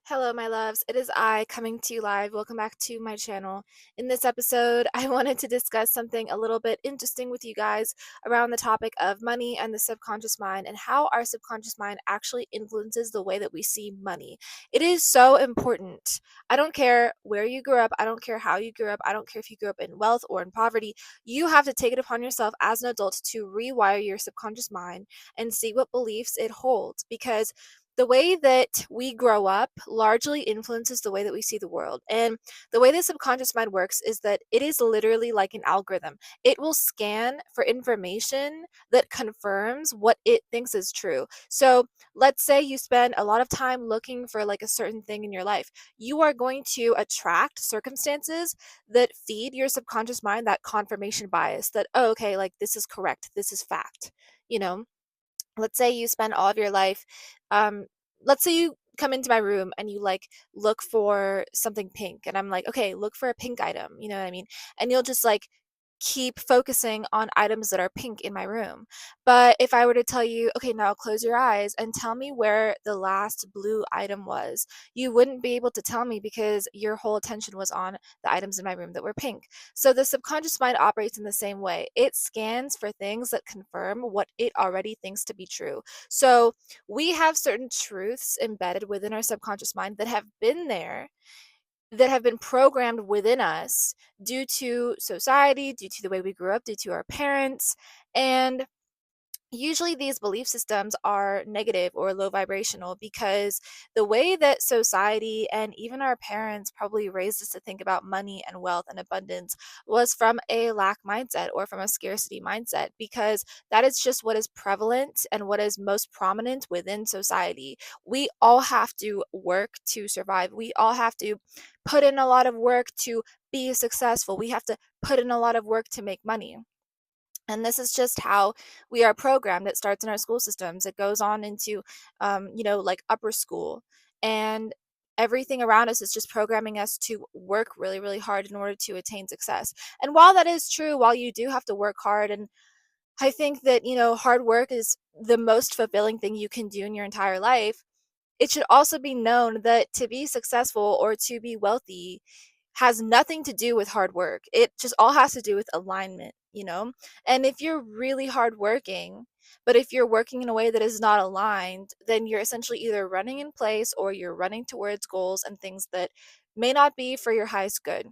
Hello, my loves. It is I coming to you live. Welcome back to my channel. In this episode, I wanted to discuss something a little bit interesting with you guys around the topic of money and the subconscious mind and how our subconscious mind actually influences the way that we see money. It is so important. I don't care where you grew up, I don't care how you grew up, I don't care if you grew up in wealth or in poverty. You have to take it upon yourself as an adult to rewire your subconscious mind and see what beliefs it holds because the way that we grow up largely influences the way that we see the world. And the way the subconscious mind works is that it is literally like an algorithm. It will scan for information that confirms what it thinks is true. So let's say you spend a lot of time looking for like a certain thing in your life. You are going to attract circumstances that feed your subconscious mind that confirmation bias that, oh, okay, like this is correct, this is fact, you know? Let's say you spend all of your life um let's say you come into my room and you like look for something pink and I'm like, okay, look for a pink item, you know what I mean? And you'll just like keep focusing on items that are pink in my room. But if I were to tell you, okay, now close your eyes and tell me where the last blue item was, you wouldn't be able to tell me because your whole attention was on the items in my room that were pink. So the subconscious mind operates in the same way. It scans for things that confirm what it already thinks to be true. So we have certain truths embedded within our subconscious mind that have been there, that have been programmed within us due to society, due to the way we grew up, due to our parents. And usually these belief systems are negative or low vibrational because the way that society and even our parents probably raised us to think about money and wealth and abundance was from a lack mindset or from a scarcity mindset, because that is just what is prevalent and what is most prominent within society. We all have to work to survive. We all have to put in a lot of work to be successful. We have to put in a lot of work to make money. And this is just how we are programmed. It starts in our school systems. It goes on into, like upper school. And everything around us is just programming us to work really, really hard in order to attain success. And while that is true, while you do have to work hard, and I think that, hard work is the most fulfilling thing you can do in your entire life, it should also be known that to be successful or to be wealthy has nothing to do with hard work. It just all has to do with alignment. And if you're really hardworking, but if you're working in a way that is not aligned, then you're essentially either running in place or you're running towards goals and things that may not be for your highest good.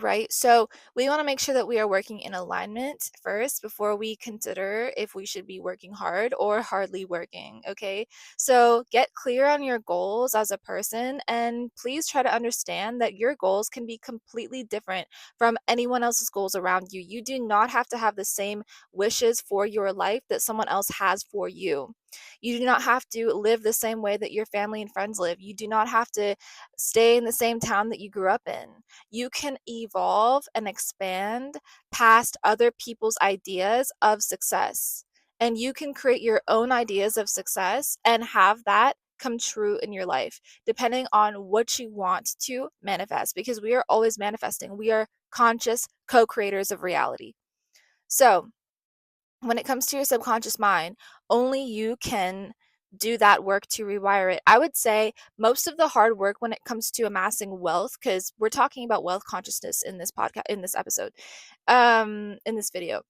Right. So we want to make sure that we are working in alignment first before we consider if we should be working hard or hardly working. Okay. So get clear on your goals as a person, and please try to understand that your goals can be completely different from anyone else's goals around you. You do not have to have the same wishes for your life that someone else has for you. You do not have to live the same way that your family and friends live. You do not have to stay in the same town that you grew up in. You can evolve and expand past other people's ideas of success. And you can create your own ideas of success and have that come true in your life, depending on what you want to manifest, because we are always manifesting. We are conscious co creators of reality. So, when it comes to your subconscious mind, only you can do that work to rewire it. I would say most of the hard work when it comes to amassing wealth, because we're talking about wealth consciousness in this podcast, in this episode, in this video.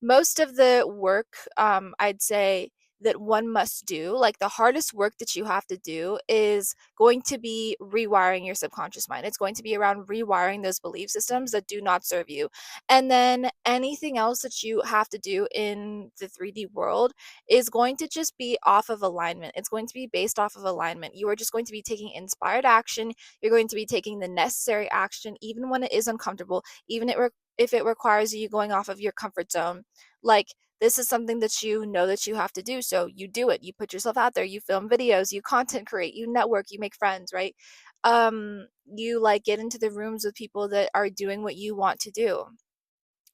Most of the work, I'd say, that one must do, like the hardest work that you have to do, is going to be rewiring your subconscious mind. It's going to be around rewiring those belief systems that do not serve you. And then anything else that you have to do in the 3D world is going to just be off of alignment. It's going to be based off of alignment. You are just going to be taking inspired action. You're going to be taking the necessary action, even when it is uncomfortable, even if it requires you going off of your comfort zone. Like, this is something that you know that you have to do, so you do it. You put yourself out there, you film videos, you content create, you network, you make friends, right? You like get into the rooms with people that are doing what you want to do.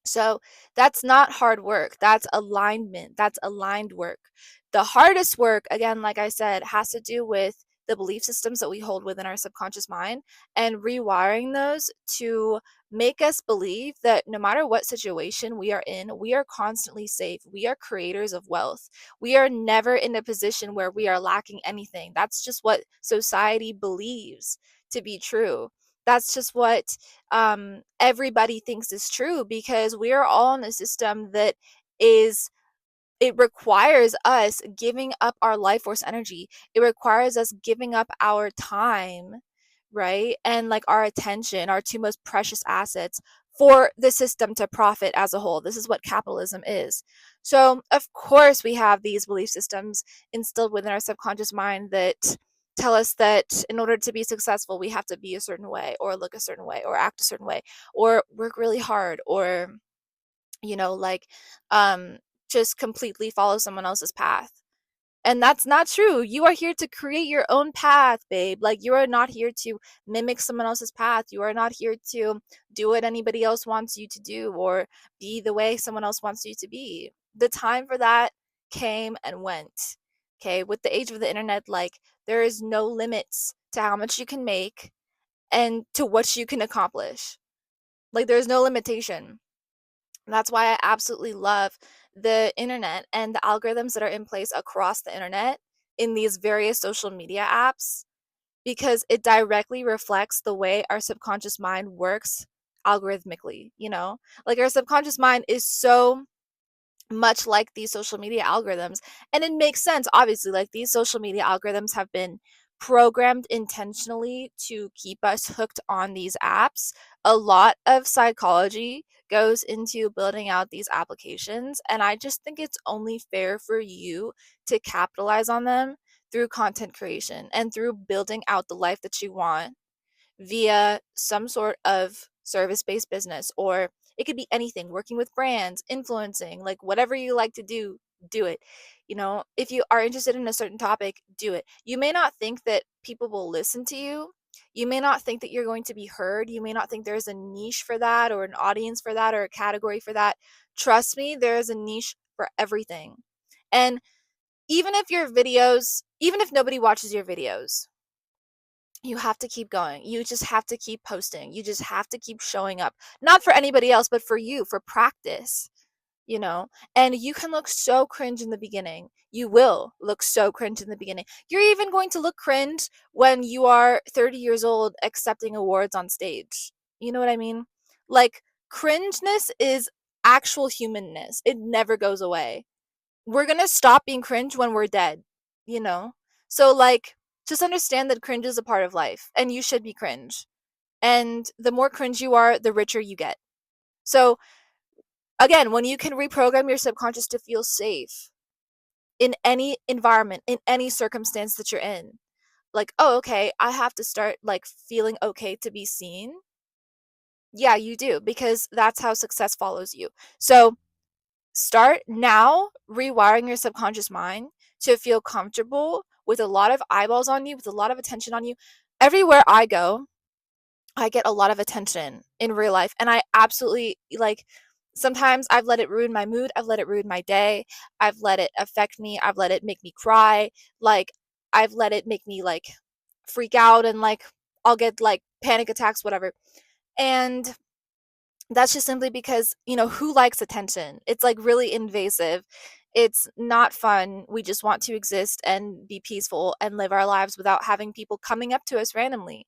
So that's not hard work. That's alignment. That's aligned work. The hardest work, again, like I said, has to do with the belief systems that we hold within our subconscious mind and rewiring those to make us believe that no matter what situation we are in, we are constantly safe. We are creators of wealth. We are never in a position where we are lacking anything. That's just what society believes to be true. That's just what everybody thinks is true, because we are all in a system that is, it requires us giving up our life force energy. It requires us giving up our time, right? And like our attention, our two most precious assets, for the system to profit as a whole. This is what capitalism is. So, of course, we have these belief systems instilled within our subconscious mind that tell us that in order to be successful, we have to be a certain way, or look a certain way, or act a certain way, or work really hard, or you know, like um just completely follow someone else's path. And that's not true. You are here to create your own path, babe. Like, you are not here to mimic someone else's path. You are not here to do what anybody else wants you to do, or be the way someone else wants you to be. The time for that came and went. Okay, with the age of the internet, like, there is no limits to how much you can make and to what you can accomplish. Like, there's no limitation. That's why I absolutely love the internet and the algorithms that are in place across the internet in these various social media apps, because it directly reflects the way our subconscious mind works algorithmically, you know? Like, our subconscious mind is so much like these social media algorithms. And it makes sense, obviously. Like, these social media algorithms have been programmed intentionally to keep us hooked on these apps. A lot of psychology goes into building out these applications, and I just think it's only fair for you to capitalize on them through content creation and through building out the life that you want via some sort of service-based business. Or it could be anything, working with brands, influencing, like whatever you like to do, do it. You know, if you are interested in a certain topic, do it. You may not think that people will listen to you. You may not think that you're going to be heard. You may not think there's a niche for that, or an audience for that, or a category for that. Trust me, there is a niche for everything. And even if your videos, even if nobody watches your videos, you have to keep going. You just have to keep posting. You just have to keep showing up. Not for anybody else, but for you, for practice, you know? And you can look so cringe in the beginning. You will look so cringe in the beginning. You're even going to look cringe when you are 30 years old accepting awards on stage. You know what I mean? Like, cringeness is actual humanness. It never goes away. We're gonna stop being cringe when we're dead, you know? So, like, just understand that cringe is a part of life, and you should be cringe. And the more cringe you are, the richer you get. So, again, when you can reprogram your subconscious to feel safe in any environment, in any circumstance that you're in, like, oh, okay, I have to start, like, feeling okay to be seen. Yeah, you do, because that's how success follows you. So, start now rewiring your subconscious mind to feel comfortable with a lot of eyeballs on you, with a lot of attention on you. Everywhere I go, I get a lot of attention in real life. And I absolutely, like, sometimes I've let it ruin my mood. I've let it ruin my day. I've let it affect me. I've let it make me cry. Like, I've let it make me, like, freak out, and, like, I'll get, like, panic attacks, whatever. And that's just simply because, who likes attention? It's, like, really invasive. It's not fun. We just want to exist and be peaceful and live our lives without having people coming up to us randomly,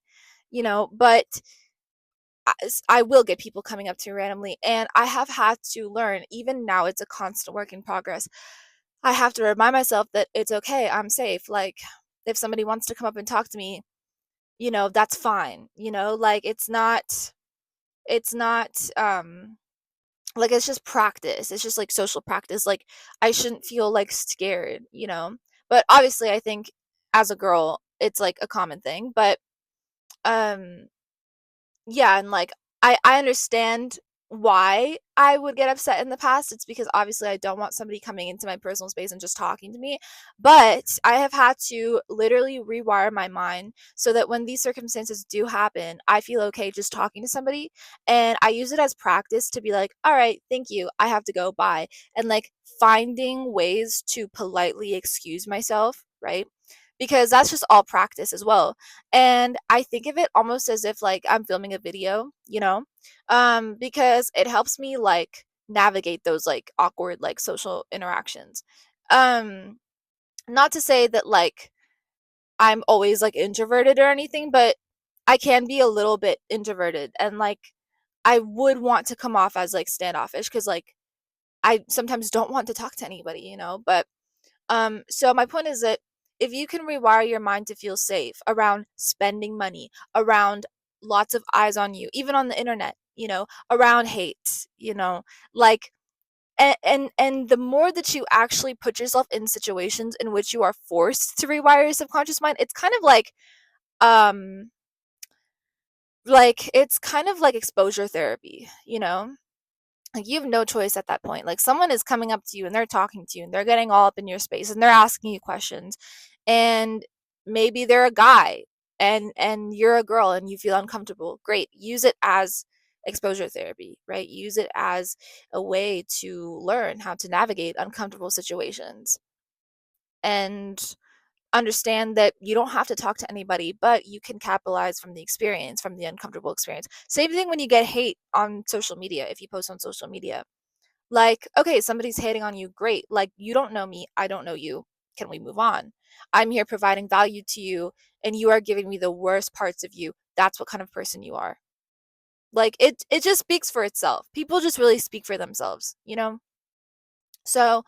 but I will get people coming up to me randomly, and I have had to learn. Even now, it's a constant work in progress. I have to remind myself that it's okay. I'm safe. Like, if somebody wants to come up and talk to me, that's fine. Like, it's not like, it's just practice. It's just, like, social practice. Like, I shouldn't feel, like, scared. But obviously, I think as a girl, it's, like, a common thing. But um yeah, and, like, I understand why I would get upset in the past. It's because obviously I don't want somebody coming into my personal space and just talking to me. But I have had to literally rewire my mind so that when these circumstances do happen, I feel okay just talking to somebody. And I use it as practice to be like, all right, thank you, I have to go, bye. And, like, finding ways to politely excuse myself, right? because that's just all practice as well. And I think of it almost as if like I'm filming a video, because it helps me like navigate those like awkward like social interactions. Um, Not to say that like I'm always like introverted or anything, but I can be a little bit introverted and like I would want to come off as like standoffish because like I sometimes don't want to talk to anybody, but so my point is that if you can rewire your mind to feel safe around spending money, around lots of eyes on you, even on the internet, around hate, like and the more that you actually put yourself in situations in which you are forced to rewire your subconscious mind, it's kind of um it's kind of like exposure therapy, like you have no choice at that point. Like someone is coming up to you and they're talking to you and they're getting all up in your space and they're asking you questions, and maybe they're a guy and you're a girl and you feel uncomfortable. Great, use it as exposure therapy, right? Use it as a way to learn how to navigate uncomfortable situations and understand that you don't have to talk to anybody, but you can capitalize from the experience, from the uncomfortable experience. Same thing when you get hate on social media, if you post on social media. Like, okay, somebody's hating on you, great. Like, you don't know me, I don't know you. Can we move on? I'm here providing value to you, and you are giving me the worst parts of you. That's what kind of person you are. Like, it just speaks for itself. People just really speak for themselves, you know? So,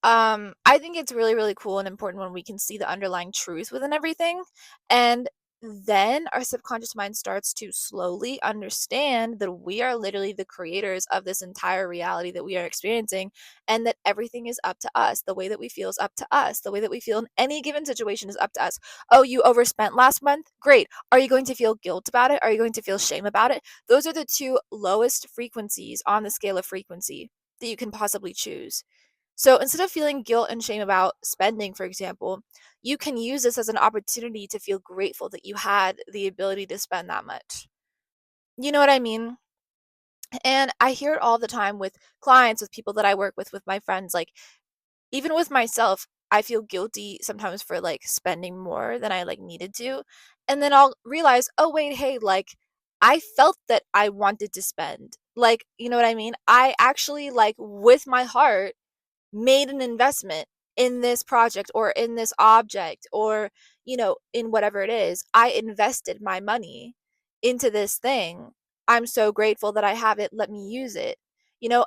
I think it's really, really cool and important when we can see the underlying truth within everything. And then our subconscious mind starts to slowly understand that we are literally the creators of this entire reality that we are experiencing, and that everything is up to us. The way that we feel is up to us. The way that we feel in any given situation is up to us. Oh, you overspent last month? Great. Are you going to feel guilt about it? Are you going to feel shame about it? Those are the two lowest frequencies on the scale of frequency that you can possibly choose. So instead of feeling guilt and shame about spending, for example, you can use this as an opportunity to feel grateful that you had the ability to spend that much. You know what I mean? And I hear it all the time with clients, with people that I work with my friends. Like, even with myself, I feel guilty sometimes for like spending more than I like needed to. And then I'll realize, oh, wait, hey, like, I felt that I wanted to spend. Like, you know what I mean? I actually, like, with my heart, made an investment in this project or in this object or in whatever it is. I invested my money into this thing. I'm so grateful that I have it. Let me use it.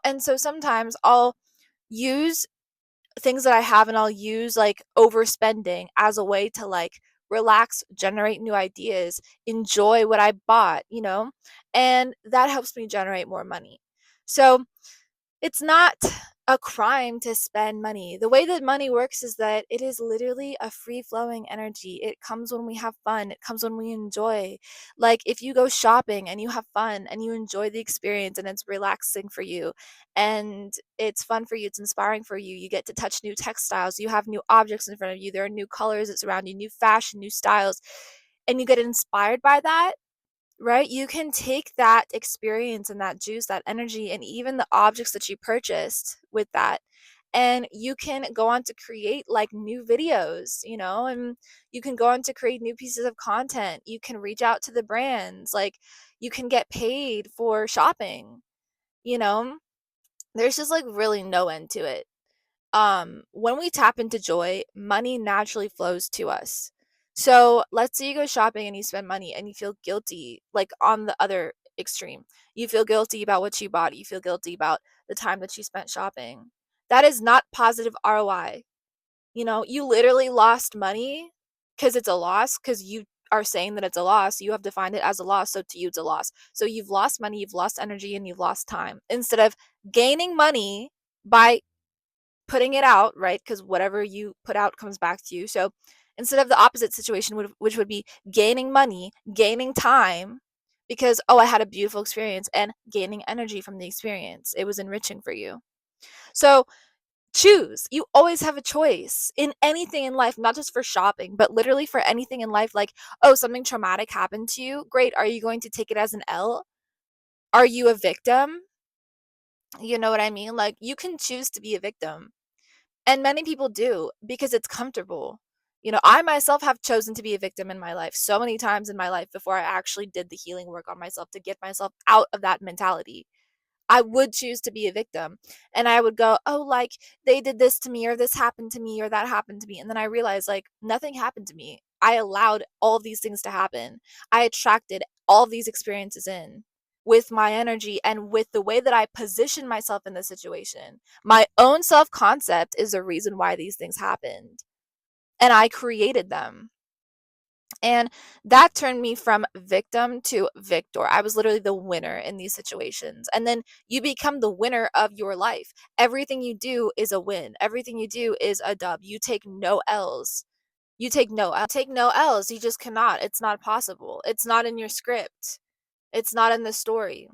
And so sometimes I'll use things that I have, and I'll use like overspending as a way to like relax, generate new ideas, enjoy what I bought, and that helps me generate more money. So it's not a crime to spend money. The way that money works is that it is literally a free flowing energy. It comes when we have fun, it comes when we enjoy. Like if you go shopping and you have fun and you enjoy the experience and it's relaxing for you and it's fun for you, it's inspiring for you, you get to touch new textiles, you have new objects in front of you, there are new colors that surround you, new fashion, new styles, and you get inspired by that. Right? You can take that experience and that juice, that energy, and even the objects that you purchased with that, and you can go on to create like new videos, and you can go on to create new pieces of content. You can reach out to the brands, like you can get paid for shopping, you know? There's just like really no end to it. When we tap into joy, money naturally flows to us. So let's say you go shopping and you spend money and you feel guilty, like on the other extreme. You feel guilty about what you bought, you feel guilty about the time that you spent shopping. That is not positive ROI. You literally lost money because it's a loss, because you are saying that it's a loss. You have defined it as a loss, so to you it's a loss. So you've lost money, you've lost energy, and you've lost time. Instead of gaining money by putting it out, right? Because whatever you put out comes back to you. So instead of the opposite situation, which would be gaining money, gaining time, because, oh, I had a beautiful experience, and gaining energy from the experience. It was enriching for you. So choose. You always have a choice in anything in life, not just for shopping, but literally for anything in life. Like, oh, something traumatic happened to you. Great. Are you going to take it as an L? Are you a victim? You know what I mean? Like, you can choose to be a victim. And many people do because it's comfortable. I myself have chosen to be a victim in my life so many times in my life before I actually did the healing work on myself to get myself out of that mentality. I would choose to be a victim. And I would go, oh, like they did this to me, or this happened to me, or that happened to me. And then I realized, like, nothing happened to me. I allowed all of these things to happen. I attracted all of these experiences in with my energy and with the way that I position myself in the situation. My own self concept is the reason why these things happened. And I created them. And that turned me from victim to victor. I was literally the winner in these situations. And then you become the winner of your life. Everything you do is a win. Everything you do is a dub. You take no L's. You take no L's. You just cannot. It's not possible. It's not in your script. It's not in the story.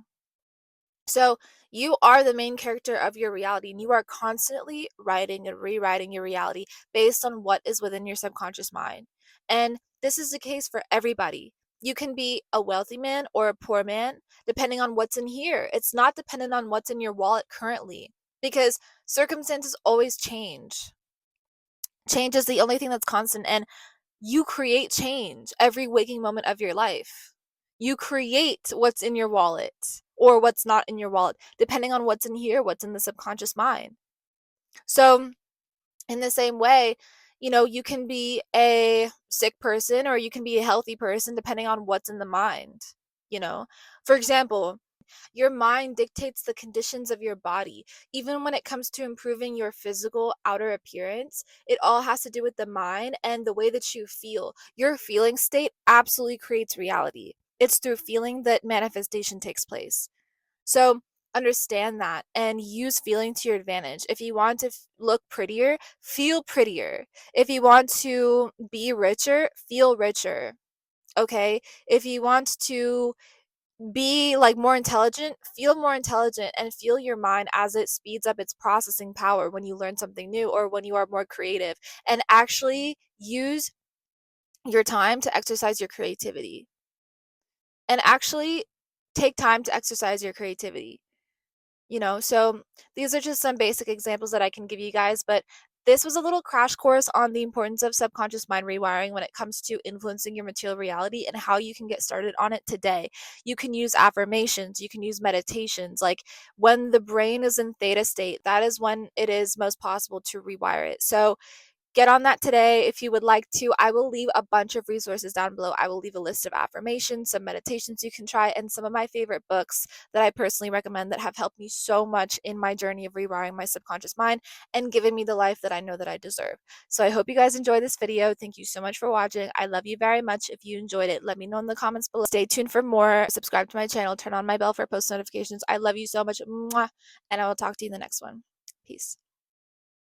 So you are the main character of your reality, and you are constantly writing and rewriting your reality based on what is within your subconscious mind. And this is the case for everybody. You can be a wealthy man or a poor man, depending on what's in here. It's not dependent on what's in your wallet currently, because circumstances always change. Change is the only thing that's constant, and you create change every waking moment of your life. You create what's in your wallet or what's not in your wallet, depending on what's in here, what's in the subconscious mind. So, in the same way, you can be a sick person or you can be a healthy person depending on what's in the mind. You know, for example, your mind dictates the conditions of your body. Even when it comes to improving your physical outer appearance, it all has to do with the mind and the way that you feel. Your feeling state absolutely creates reality. It's through feeling that manifestation takes place. So understand that and use feeling to your advantage. If you want to look prettier, feel prettier. If you want to be richer, feel richer. Okay? If you want to be like more intelligent, feel more intelligent, and feel your mind as it speeds up its processing power when you learn something new or when you are more creative, and actually use your time to exercise your creativity, and actually take time to exercise your creativity. So these are just some basic examples that I can give you guys, but this was a little crash course on the importance of subconscious mind rewiring when it comes to influencing your material reality and how you can get started on it today. You can use affirmations, you can use meditations. Like when the brain is in theta state, that is when it is most possible to rewire it. So get on that today if you would like to. I will leave a bunch of resources down below. I will leave a list of affirmations, some meditations you can try, and some of my favorite books that I personally recommend that have helped me so much in my journey of rewiring my subconscious mind and given me the life that I know that I deserve. So I hope you guys enjoyed this video. Thank you so much for watching. I love you very much. If you enjoyed it, let me know in the comments below. Stay tuned for more. Subscribe to my channel. Turn on my bell for post notifications. I love you so much. Mwah, and I will talk to you in the next one. Peace.